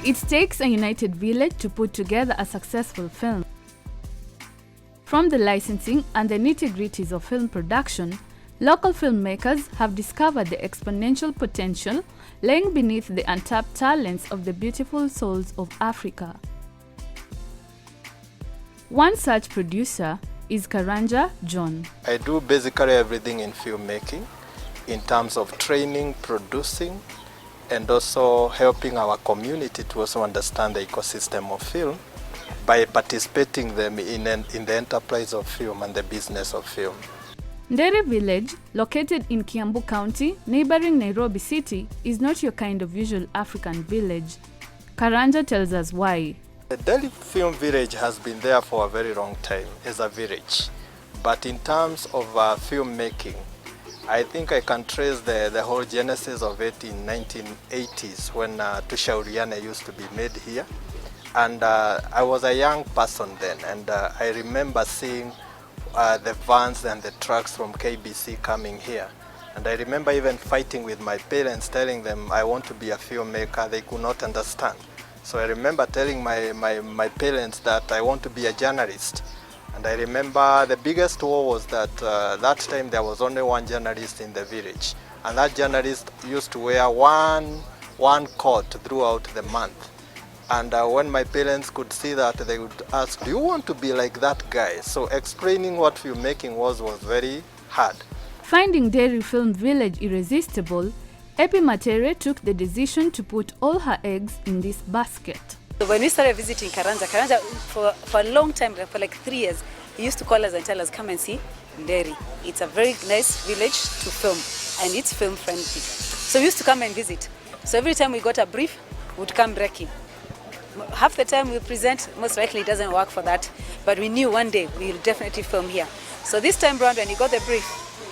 It takes a united village to put together a successful film. From the licensing and the nitty-gritties of film production, local filmmakers have discovered the exponential potential lying beneath the untapped talents of the beautiful souls of Africa. One such producer is Karanja John. I do basically everything in filmmaking in terms of training, producing, and also helping our community to also understand the ecosystem of film by participating them in the enterprise of film and the business of film. NDERI village, located in Kiambu County, neighboring Nairobi City, is not your kind of usual African village. Karanja tells us why. The Dari Film Village has been there for a very long time as a village. But in terms of filmmaking, I think I can trace the whole genesis of it in 1980s when Tushauriane used to be made here. And I was a young person then, and I remember seeing the vans and the trucks from KBC coming here. And I remember even fighting with my parents, telling them I want to be a filmmaker. They could not understand. So I remember telling my parents that I want to be a journalist. And I remember the biggest war was that that time there was only one journalist in the village. And that journalist used to wear one coat throughout the month. And when my parents could see that, they would ask, do you want to be like that guy? So explaining what filmmaking was very hard. Finding Dari Film Village irresistible, Epi Matere took the decision to put all her eggs in this basket. So when we started visiting Karanja for a long time, for like 3 years, he used to call us and tell us, come and see NDERI. It's a very nice village to film, and it's film friendly. So we used to come and visit. So every time we got a brief, we'd come breaking. Half the time we present, most likely it doesn't work for that, but we knew one day we'll definitely film here. So this time around when we got the brief,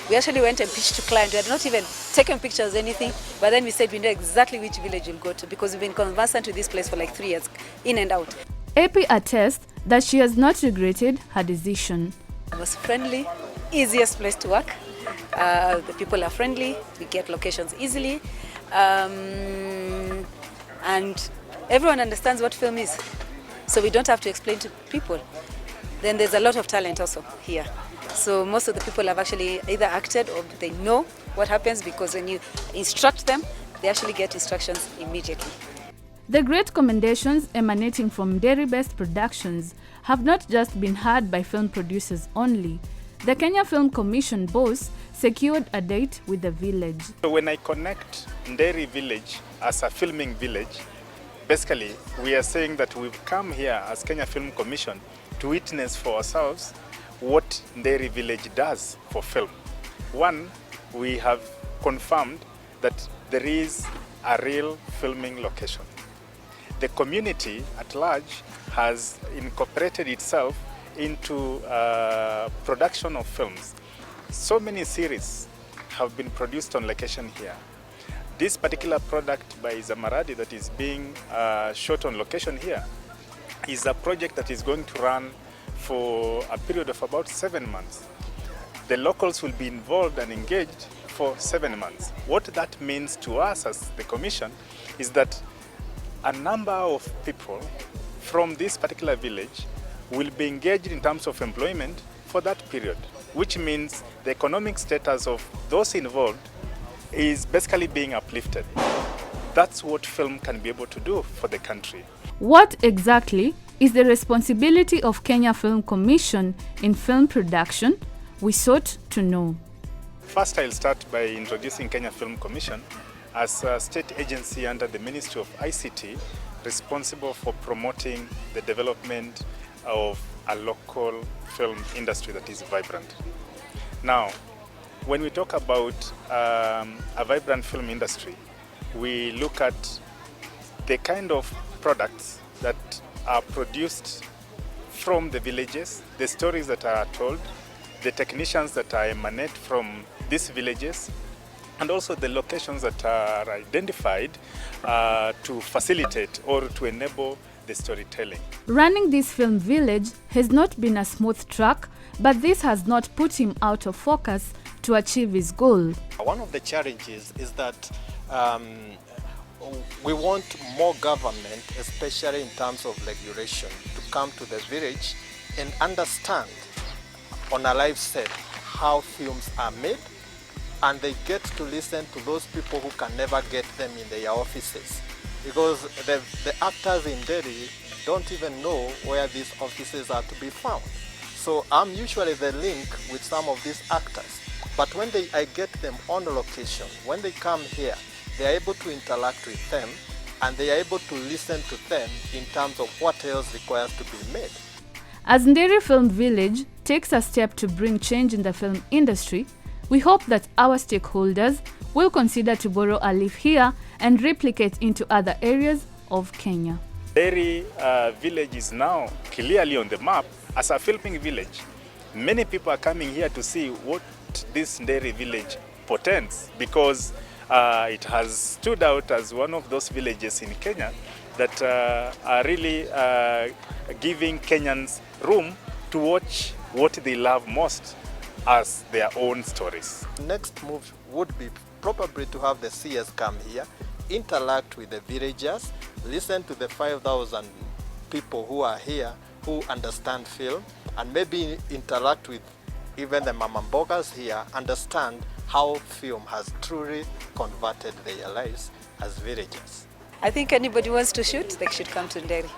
we actually went and pitched to client. We had not even taken pictures or anything, but then we said we know exactly which village we'll go to because we've been conversant to this place for like 3 years, in and out. Epi attests that she has not regretted her decision. It was friendly, easiest place to work. The people are friendly, we get locations easily, and everyone understands what film is, so we don't have to explain to people. Then there's a lot of talent also here. So most of the people have actually either acted or they know what happens because when you instruct them, they actually get instructions immediately. The great commendations emanating from NDERI-based productions have not just been heard by film producers only. The Kenya Film Commission boss secured a date with the village. So when I connect NDERI village as a filming village, basically, we are saying that we've come here as Kenya Film Commission to witness for ourselves what NDERI village does for film. One, we have confirmed that there is a real filming location. The community at large has incorporated itself into production of films. So many series have been produced on location here. This particular product by Zamaradi that is being shot on location here is a project that is going to run for a period of about 7 months. The locals will be involved and engaged for 7 months. What that means to us as the Commission is that a number of people from this particular village will be engaged in terms of employment for that period, which means the economic status of those involved is basically being uplifted. That's what film can be able to do for the country. What exactly is the responsibility of Kenya Film Commission in film production? We sought to know. First, I'll start by introducing Kenya Film Commission as a state agency under the Ministry of ICT responsible for promoting the development of a local film industry that is vibrant. Now, when we talk about a vibrant film industry, we look at the kind of products that are produced from the villages, the stories that are told, the technicians that are emanate from these villages, and also the locations that are identified to facilitate or to enable the storytelling. Running this film village has not been a smooth track, but this has not put him out of focus to achieve his goal. One of the challenges is that we want more government, especially in terms of regulation, to come to the village and understand on a live set how films are made, and they get to listen to those people who can never get them in their offices. Because the actors in Dari don't even know where these offices are to be found. So I'm usually the link with some of these actors. But when I get them on location, when they come here, they are able to interact with them and they are able to listen to them in terms of what else requires to be made. As NDERI Film Village takes a step to bring change in the film industry, we hope that our stakeholders will consider to borrow a leaf here and replicate into other areas of Kenya. Dari village is now clearly on the map as a filming village. Many people are coming here to see what this Dari village portends, because it has stood out as one of those villages in Kenya that are really giving Kenyans room to watch what they love most as their own stories. Next move would be probably to have the CS come here, interact with the villagers, listen to the 5,000 people who are here who understand film, and maybe interact with even the mama mbogas here, understand how film has truly converted their lives as villagers. I think anybody wants to shoot, they should come to NDERI.